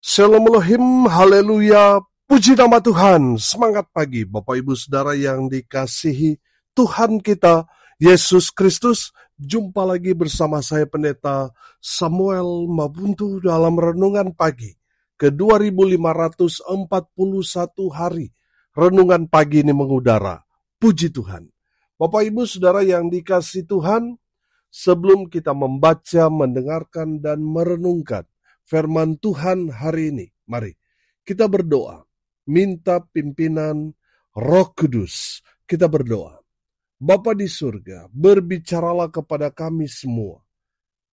Shalom Elohim, haleluya, puji nama Tuhan. Semangat pagi Bapak Ibu Saudara yang dikasihi Tuhan kita Yesus Kristus. Jumpa lagi bersama saya Pendeta Samuel Mabuntu dalam Renungan Pagi ke 2541 hari. Renungan pagi ini mengudara, puji Tuhan. Bapak Ibu Saudara yang dikasihi Tuhan, sebelum kita membaca, mendengarkan, dan merenungkan firman Tuhan hari ini, mari kita berdoa, minta pimpinan Roh Kudus. Kita berdoa. Bapa di surga, berbicaralah kepada kami semua.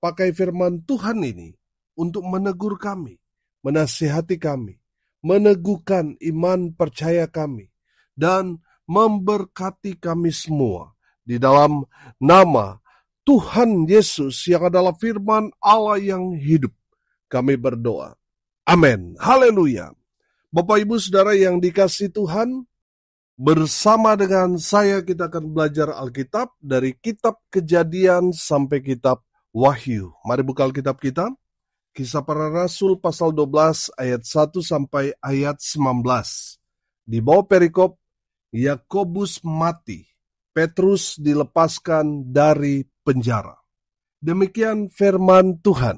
Pakai firman Tuhan ini untuk menegur kami, menasihati kami, meneguhkan iman percaya kami, dan memberkati kami semua. Di dalam nama Tuhan Yesus yang adalah firman Allah yang hidup, kami berdoa. Amin. Haleluya. Bapak Ibu Saudara yang dikasihi Tuhan, bersama dengan saya kita akan belajar Alkitab dari kitab Kejadian sampai kitab Wahyu. Mari buka Alkitab kita. Kisah Para Rasul pasal 12 ayat 1 sampai ayat 19. Di bawah perikop, Yakobus mati. Petrus dilepaskan dari penjara. Demikian firman Tuhan.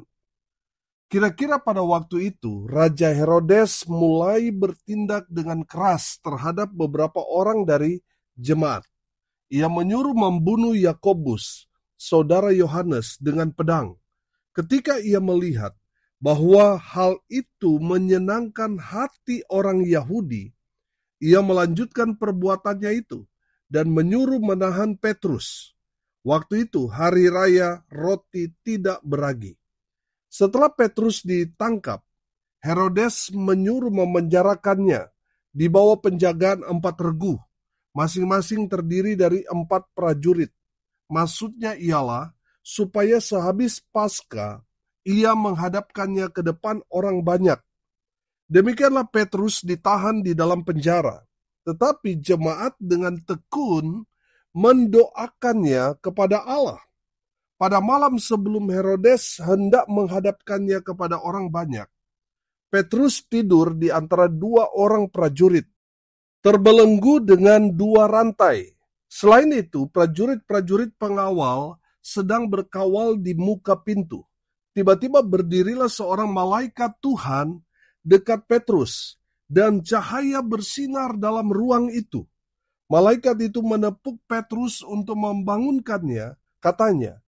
Kira-kira pada waktu itu, Raja Herodes mulai bertindak dengan keras terhadap beberapa orang dari jemaat. Ia menyuruh membunuh Yakobus, saudara Yohanes, dengan pedang. Ketika ia melihat bahwa hal itu menyenangkan hati orang Yahudi, ia melanjutkan perbuatannya itu dan menyuruh menahan Petrus. Waktu itu hari raya roti tidak beragi. Setelah Petrus ditangkap, Herodes menyuruh memenjarakannya di bawah penjagaan 4 regu, masing-masing terdiri dari 4 prajurit. Maksudnya ialah supaya sehabis Paskah ia menghadapkannya ke depan orang banyak. Demikianlah Petrus ditahan di dalam penjara, tetapi jemaat dengan tekun mendoakannya kepada Allah. Pada malam sebelum Herodes hendak menghadapkannya kepada orang banyak, Petrus tidur di antara 2 orang prajurit, terbelenggu dengan 2 rantai. Selain itu, prajurit-prajurit pengawal sedang berkawal di muka pintu. Tiba-tiba berdirilah seorang malaikat Tuhan dekat Petrus, dan cahaya bersinar dalam ruang itu. Malaikat itu menepuk Petrus untuk membangunkannya, katanya,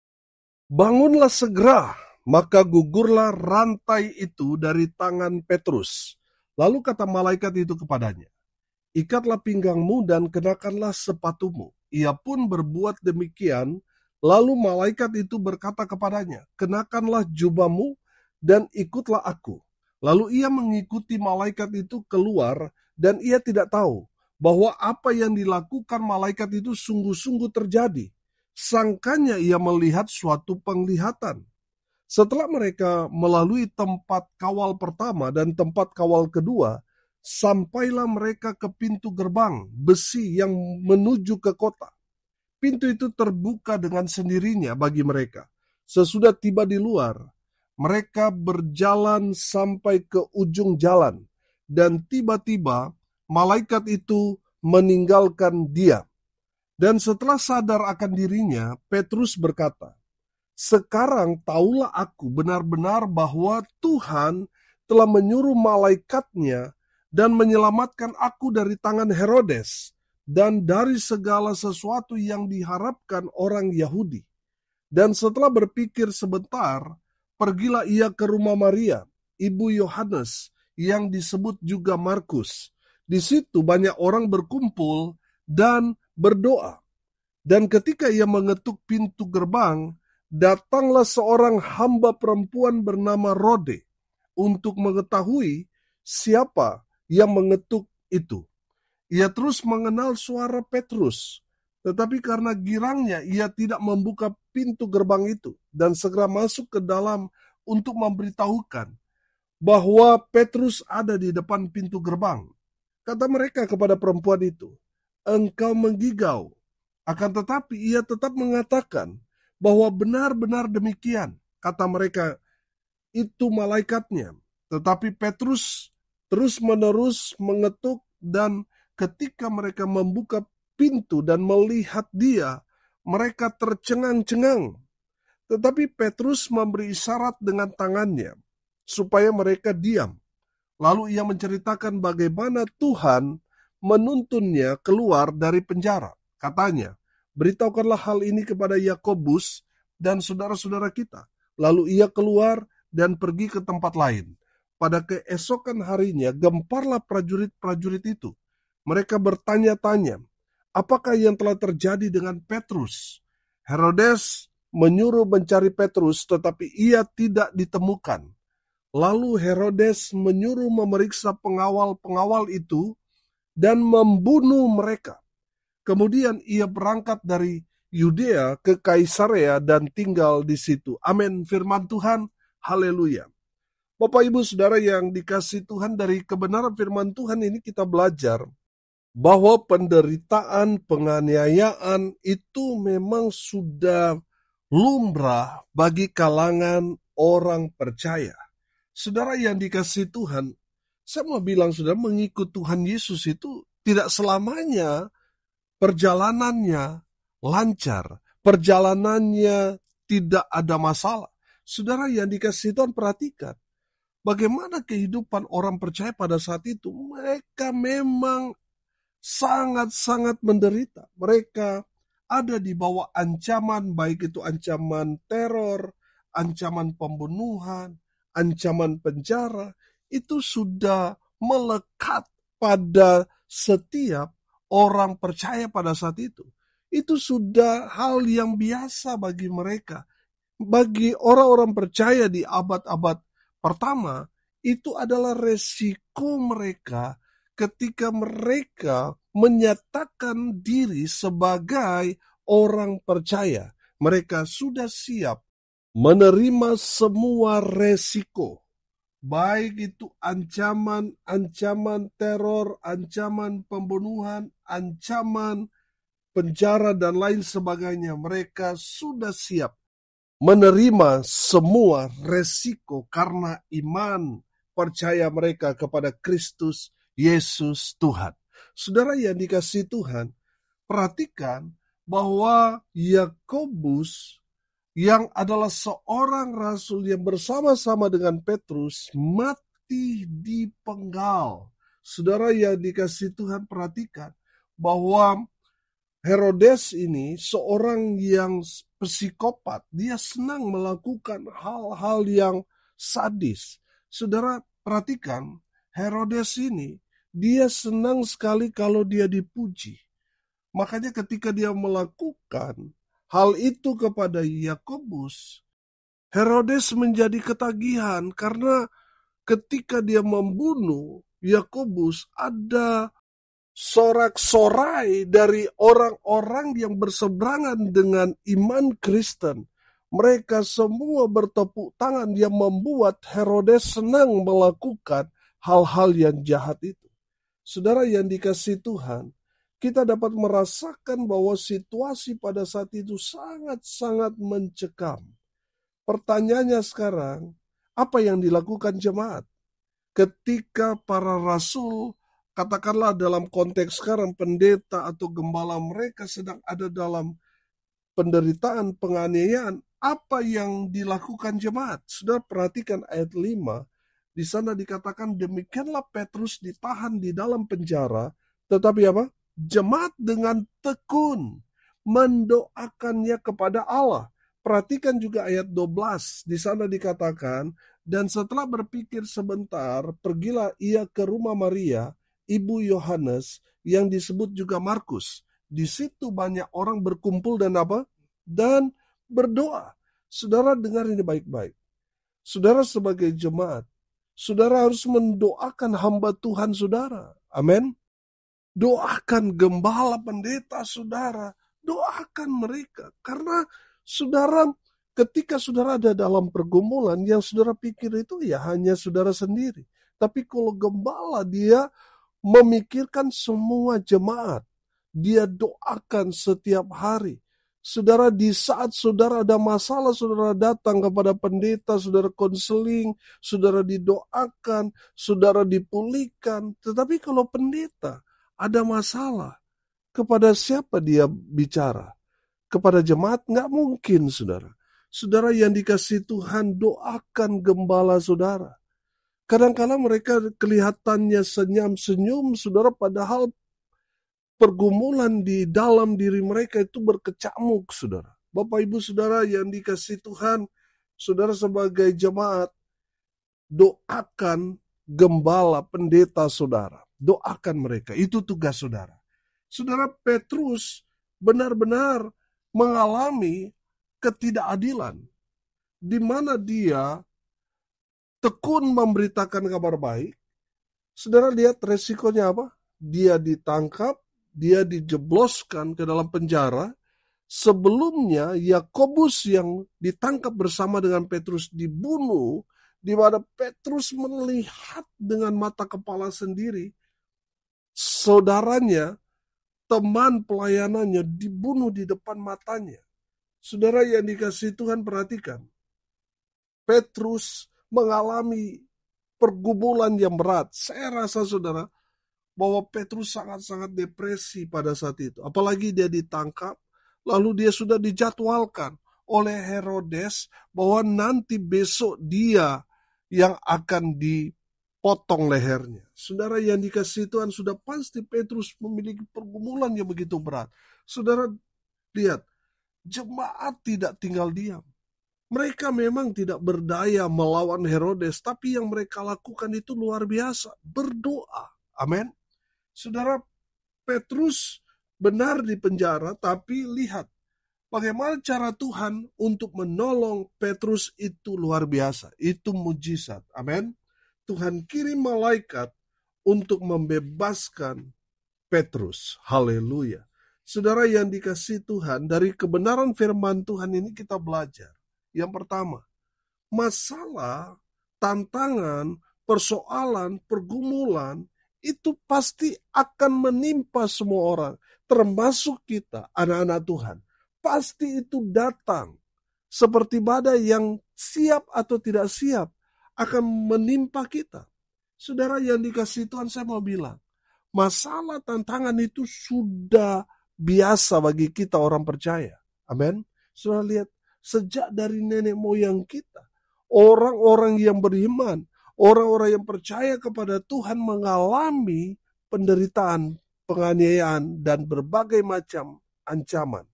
"Bangunlah segera." Maka gugurlah rantai itu dari tangan Petrus. Lalu kata malaikat itu kepadanya, "Ikatlah pinggangmu dan kenakanlah sepatumu." Ia pun berbuat demikian. Lalu malaikat itu berkata kepadanya, "Kenakanlah jubahmu dan ikutlah aku." Lalu ia mengikuti malaikat itu keluar, dan ia tidak tahu bahwa apa yang dilakukan malaikat itu sungguh-sungguh terjadi. Sangkanya ia melihat suatu penglihatan. Setelah mereka melalui tempat kawal pertama dan tempat kawal kedua, sampailah mereka ke pintu gerbang besi yang menuju ke kota. Pintu itu terbuka dengan sendirinya bagi mereka. Sesudah tiba di luar, mereka berjalan sampai ke ujung jalan, dan tiba-tiba malaikat itu meninggalkan dia. Dan setelah sadar akan dirinya, Petrus berkata, "Sekarang taulah aku benar-benar bahwa Tuhan telah menyuruh malaikatnya dan menyelamatkan aku dari tangan Herodes dan dari segala sesuatu yang diharapkan orang Yahudi." Dan setelah berpikir sebentar, pergilah ia ke rumah Maria, ibu Yohanes, yang disebut juga Markus. Di situ banyak orang berkumpul dan berdoa. Dan ketika ia mengetuk pintu gerbang, datanglah seorang hamba perempuan bernama Rode untuk mengetahui siapa yang mengetuk itu. Ia terus mengenal suara Petrus, tetapi karena girangnya ia tidak membuka pintu gerbang itu dan segera masuk ke dalam untuk memberitahukan bahwa Petrus ada di depan pintu gerbang. Kata mereka kepada perempuan itu, "Engkau menggigau." Akan tetapi ia tetap mengatakan bahwa benar-benar demikian. Kata mereka, "Itu malaikatnya." Tetapi Petrus terus-menerus mengetuk, dan ketika mereka membuka pintu dan melihat dia, mereka tercengang-cengang. Tetapi Petrus memberi isyarat dengan tangannya supaya mereka diam. Lalu ia menceritakan bagaimana Tuhan menuntunnya keluar dari penjara. Katanya, beritahukanlah hal ini kepada Yakobus dan saudara-saudara kita. Lalu ia keluar dan pergi ke tempat lain. Pada keesokan harinya, gemparlah prajurit-prajurit itu. Mereka bertanya-tanya, apakah yang telah terjadi dengan Petrus? Herodes menyuruh mencari Petrus, tetapi ia tidak ditemukan. Lalu Herodes menyuruh memeriksa pengawal-pengawal itu dan membunuh mereka. Kemudian ia berangkat dari Yudea ke Kaisarea dan tinggal di situ. Amin. Firman Tuhan. Haleluya. Bapak Ibu Saudara yang dikasihi Tuhan, dari kebenaran firman Tuhan ini kita belajar bahwa penderitaan, penganiayaan itu memang sudah lumrah bagi kalangan orang percaya. Saudara yang dikasihi Tuhan, saya mau bilang saudara, mengikut Tuhan Yesus itu tidak selamanya perjalanannya lancar, perjalanannya tidak ada masalah. Saudara yang dikasihi Tuhan, perhatikan bagaimana kehidupan orang percaya pada saat itu. Mereka memang sangat-sangat menderita. Mereka ada di bawah ancaman, baik itu ancaman teror, ancaman pembunuhan, ancaman penjara. Itu sudah melekat pada setiap orang percaya pada saat itu. Itu sudah hal yang biasa bagi mereka. Bagi orang-orang percaya di abad-abad pertama, itu adalah resiko mereka ketika mereka menyatakan diri sebagai orang percaya. Mereka sudah siap menerima semua resiko, baik itu ancaman teror, ancaman pembunuhan, ancaman penjara, dan lain sebagainya. Mereka sudah siap menerima semua resiko karena iman percaya mereka kepada Kristus Yesus Tuhan. Saudara yang dikasihi Tuhan, perhatikan bahwa Yakobus yang adalah seorang rasul yang bersama-sama dengan Petrus mati dipenggal. Saudara yang dikasihi Tuhan, perhatikan bahwa Herodes ini seorang yang psikopat. Dia senang melakukan hal-hal yang sadis. Saudara perhatikan, Herodes ini dia senang sekali kalau dia dipuji. Makanya ketika dia melakukan hal itu kepada Yakobus, Herodes menjadi ketagihan karena ketika dia membunuh Yakobus, ada sorak-sorai dari orang-orang yang berseberangan dengan iman Kristen. Mereka semua bertepuk tangan yang membuat Herodes senang melakukan hal-hal yang jahat itu. Saudara yang dikasihi Tuhan, kita dapat merasakan bahwa situasi pada saat itu sangat-sangat mencekam. Pertanyaannya sekarang, apa yang dilakukan jemaat? Ketika para rasul, katakanlah dalam konteks sekarang pendeta atau gembala, mereka sedang ada dalam penderitaan, penganiayaan, apa yang dilakukan jemaat? Sudah perhatikan ayat 5, di sana dikatakan demikianlah Petrus ditahan di dalam penjara, tetapi apa? Jemaat dengan tekun mendoakannya kepada Allah. Perhatikan juga ayat 12, di sana dikatakan, dan setelah berpikir sebentar, pergilah ia ke rumah Maria, ibu Yohanes, yang disebut juga Markus. Di situ banyak orang berkumpul dan apa? Dan berdoa. Saudara dengar ini baik-baik. Saudara sebagai jemaat, saudara harus mendoakan hamba Tuhan saudara. Amin. Doakan gembala, pendeta saudara. Doakan mereka. Karena saudara, ketika saudara ada dalam pergumulan, yang saudara pikir itu ya hanya saudara sendiri. Tapi kalau gembala, dia memikirkan semua jemaat. Dia doakan setiap hari. Saudara, di saat saudara ada masalah, saudara datang kepada pendeta, saudara konseling, saudara didoakan, saudara dipulihkan. Tetapi kalau pendeta ada masalah, kepada siapa dia bicara? Kepada jemaat? Nggak mungkin, saudara. Saudara yang dikasihi Tuhan, doakan gembala saudara. Kadang-kadang mereka kelihatannya senyum-senyum, saudara, padahal pergumulan di dalam diri mereka itu berkecamuk, saudara. Bapak Ibu Saudara yang dikasihi Tuhan, saudara sebagai jemaat, doakan gembala pendeta saudara. Doakan mereka, itu tugas saudara. Saudara, Petrus benar-benar mengalami ketidakadilan, di mana dia tekun memberitakan kabar baik. Saudara lihat resikonya apa? Dia ditangkap, dia dijebloskan ke dalam penjara. Sebelumnya Yakobus yang ditangkap bersama dengan Petrus dibunuh, di mana Petrus melihat dengan mata kepala sendiri saudaranya, teman pelayanannya dibunuh di depan matanya. Saudara yang dikasihi Tuhan, perhatikan. Petrus mengalami pergumulan yang berat. Saya rasa saudara bahwa Petrus sangat-sangat depresi pada saat itu. Apalagi dia ditangkap, lalu dia sudah dijadwalkan oleh Herodes bahwa nanti besok dia yang akan dipotong lehernya. Saudara yang dikasihi Tuhan, sudah pasti Petrus memiliki pergumulan yang begitu berat. Saudara lihat, jemaat tidak tinggal diam. Mereka memang tidak berdaya melawan Herodes, tapi yang mereka lakukan itu luar biasa, berdoa. Amin. Saudara, Petrus benar di penjara, tapi lihat bagaimana cara Tuhan untuk menolong Petrus itu luar biasa. Itu mujizat. Amin. Tuhan kirim malaikat untuk membebaskan Petrus. Haleluya. Saudara yang dikasihi Tuhan, dari kebenaran firman Tuhan ini kita belajar. Yang pertama, masalah, tantangan, persoalan, pergumulan, itu pasti akan menimpa semua orang, termasuk kita, anak-anak Tuhan. Pasti itu datang, seperti badai yang siap atau tidak siap, akan menimpa kita. Saudara yang dikasihi Tuhan, saya mau bilang, masalah tantangan itu sudah biasa bagi kita orang percaya. Amin. Saudara lihat, sejak dari nenek moyang kita, orang-orang yang beriman, orang-orang yang percaya kepada Tuhan mengalami penderitaan, penganiayaan, dan berbagai macam ancaman.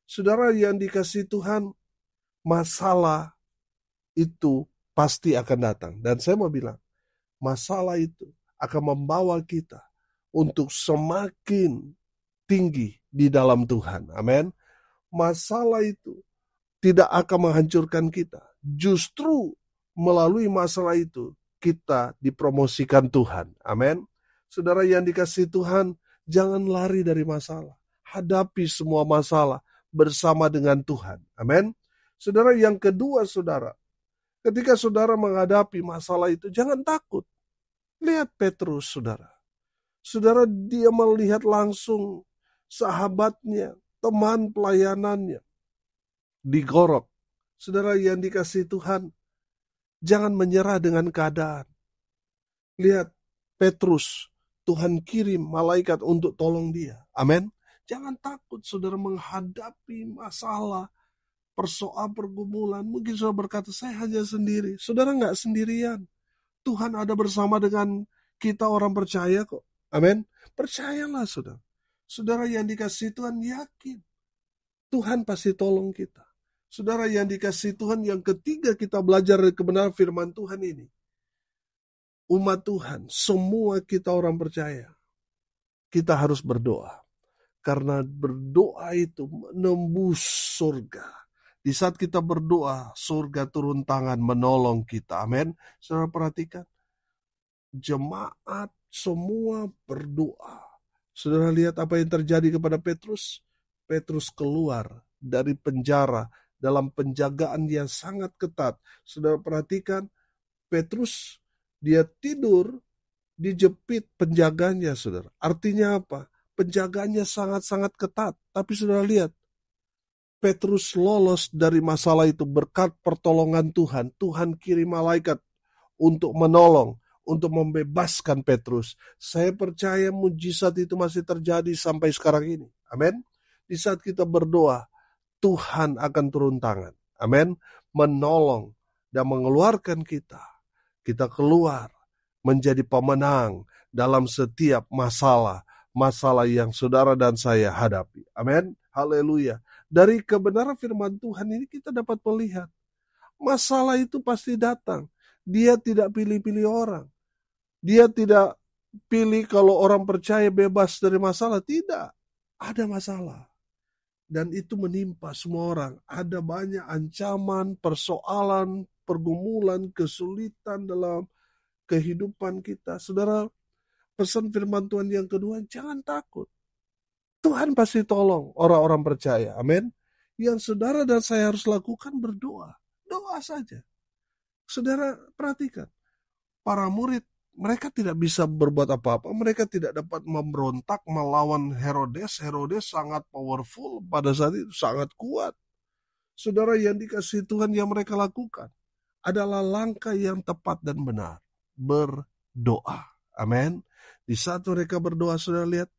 Saudara yang dikasihi Tuhan, masalah itu pasti akan datang. Dan saya mau bilang, masalah itu akan membawa kita untuk semakin tinggi di dalam Tuhan. Amin. Masalah itu tidak akan menghancurkan kita. Justru melalui masalah itu kita dipromosikan Tuhan. Amin. Saudara yang dikasihi Tuhan, jangan lari dari masalah. Hadapi semua masalah bersama dengan Tuhan. Amin. Saudara yang kedua, saudara, ketika saudara menghadapi masalah itu, jangan takut. Lihat Petrus, saudara. Saudara, dia melihat langsung sahabatnya, teman pelayanannya digorok. Saudara yang dikasihi Tuhan, jangan menyerah dengan keadaan. Lihat Petrus, Tuhan kirim malaikat untuk tolong dia. Amin. Jangan takut saudara menghadapi masalah, persoalan, pergumulan. Mungkin saudara berkata, saya hanya sendiri. Saudara nggak sendirian. Tuhan ada bersama dengan kita orang percaya kok. Amin. Percayalah saudara. Saudara yang dikasihi Tuhan, yakin Tuhan pasti tolong kita. Saudara yang dikasihi Tuhan, yang ketiga kita belajar dari kebenaran firman Tuhan ini. Umat Tuhan, semua kita orang percaya, kita harus berdoa. Karena berdoa itu menembus surga. Di saat kita berdoa, surga turun tangan menolong kita. Amin. Saudara perhatikan, jemaat semua berdoa. Saudara lihat apa yang terjadi kepada Petrus. Petrus keluar dari penjara dalam penjagaan yang sangat ketat. Saudara perhatikan, Petrus dia tidur dijepit penjaganya, saudara. Artinya apa? Penjaganya sangat-sangat ketat. Tapi saudara lihat, Petrus lolos dari masalah itu berkat pertolongan Tuhan. Tuhan kirim malaikat untuk menolong, untuk membebaskan Petrus. Saya percaya mujizat itu masih terjadi sampai sekarang ini. Amin. Di saat kita berdoa, Tuhan akan turun tangan. Amin. Menolong dan mengeluarkan kita. Kita keluar menjadi pemenang dalam setiap masalah yang saudara dan saya hadapi. Amin. Haleluya. Dari kebenaran firman Tuhan ini kita dapat melihat masalah itu pasti datang. Dia tidak pilih-pilih orang. Dia tidak pilih kalau orang percaya bebas dari masalah. Tidak. Ada masalah. Dan itu menimpa semua orang. Ada banyak ancaman, persoalan, pergumulan, kesulitan dalam kehidupan kita. Saudara, pesan firman Tuhan yang kedua, jangan takut. Tuhan pasti tolong orang-orang percaya. Amin. Yang saudara dan saya harus lakukan berdoa. Doa saja. Saudara perhatikan. Para murid, mereka tidak bisa berbuat apa-apa. Mereka tidak dapat memberontak melawan Herodes. Herodes sangat powerful pada saat itu. Sangat kuat. Saudara, yang dikasihi Tuhan yang mereka lakukan adalah langkah yang tepat dan benar. Berdoa. Amin. Di saat mereka berdoa, saudara lihat,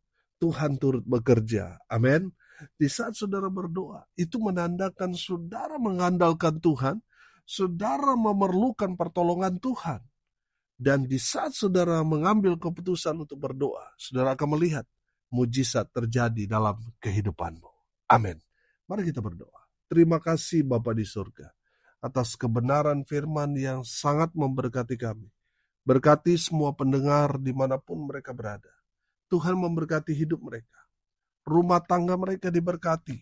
Tuhan turut bekerja. Amin. Di saat saudara berdoa, itu menandakan saudara mengandalkan Tuhan, saudara memerlukan pertolongan Tuhan. Dan di saat saudara mengambil keputusan untuk berdoa, saudara akan melihat mujizat terjadi dalam kehidupanmu. Amin. Mari kita berdoa. Terima kasih Bapa di surga atas kebenaran firman yang sangat memberkati kami. Berkati semua pendengar dimanapun mereka berada. Tuhan memberkati hidup mereka. Rumah tangga mereka diberkati.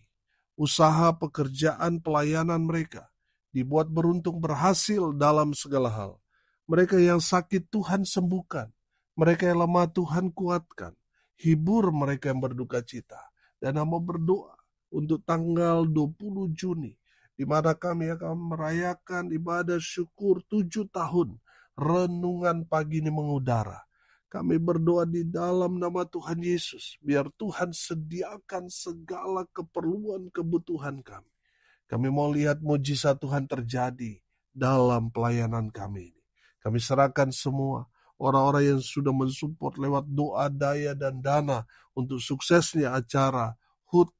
Usaha, pekerjaan, pelayanan mereka dibuat beruntung berhasil dalam segala hal. Mereka yang sakit Tuhan sembuhkan. Mereka yang lemah Tuhan kuatkan. Hibur mereka yang berduka cita. Dan mau berdoa untuk tanggal 20 Juni. Di mana kami akan merayakan ibadah syukur 7 tahun. Renungan pagi ini mengudara. Kami berdoa di dalam nama Tuhan Yesus. Biar Tuhan sediakan segala keperluan kebutuhan kami. Kami mau lihat mujizat Tuhan terjadi dalam pelayanan kami ini. Kami serahkan semua orang-orang yang sudah mensupport lewat doa, daya, dan dana untuk suksesnya acara HUT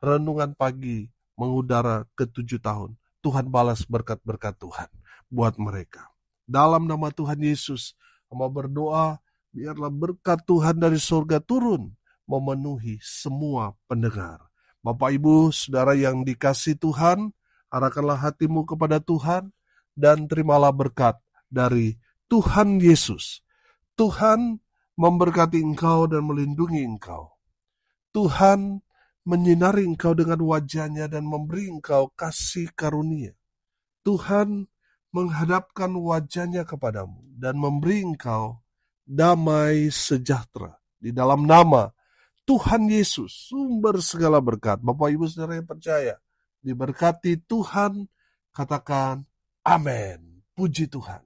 Renungan Pagi mengudara ke-7 tahun. Tuhan balas berkat-berkat Tuhan buat mereka. Dalam nama Tuhan Yesus, kami berdoa, biarlah berkat Tuhan dari surga turun, memenuhi semua pendengar. Bapak, Ibu, Saudara yang dikasihi Tuhan, arahkanlah hatimu kepada Tuhan, dan terimalah berkat dari Tuhan Yesus. Tuhan memberkati engkau dan melindungi engkau. Tuhan menyinari engkau dengan wajah-Nya dan memberi engkau kasih karunia. Tuhan menghadapkan wajah-Nya kepadamu dan memberi engkau damai sejahtera. Di dalam nama Tuhan Yesus, sumber segala berkat. Bapak, Ibu, Saudara yang percaya, diberkati Tuhan, katakan amin. Puji Tuhan.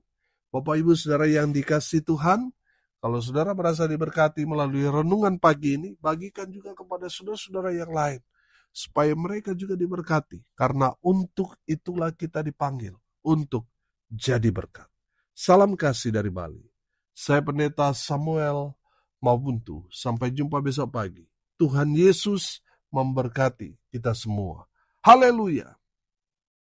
Bapak, Ibu, Saudara yang dikasihi Tuhan, kalau saudara merasa diberkati melalui renungan pagi ini, bagikan juga kepada saudara-saudara yang lain, supaya mereka juga diberkati. Karena untuk itulah kita dipanggil, untuk jadi berkat. Salam kasih dari Bali. Saya Pendeta Samuel Mabuntu. Sampai jumpa besok pagi. Tuhan Yesus memberkati kita semua. Haleluya.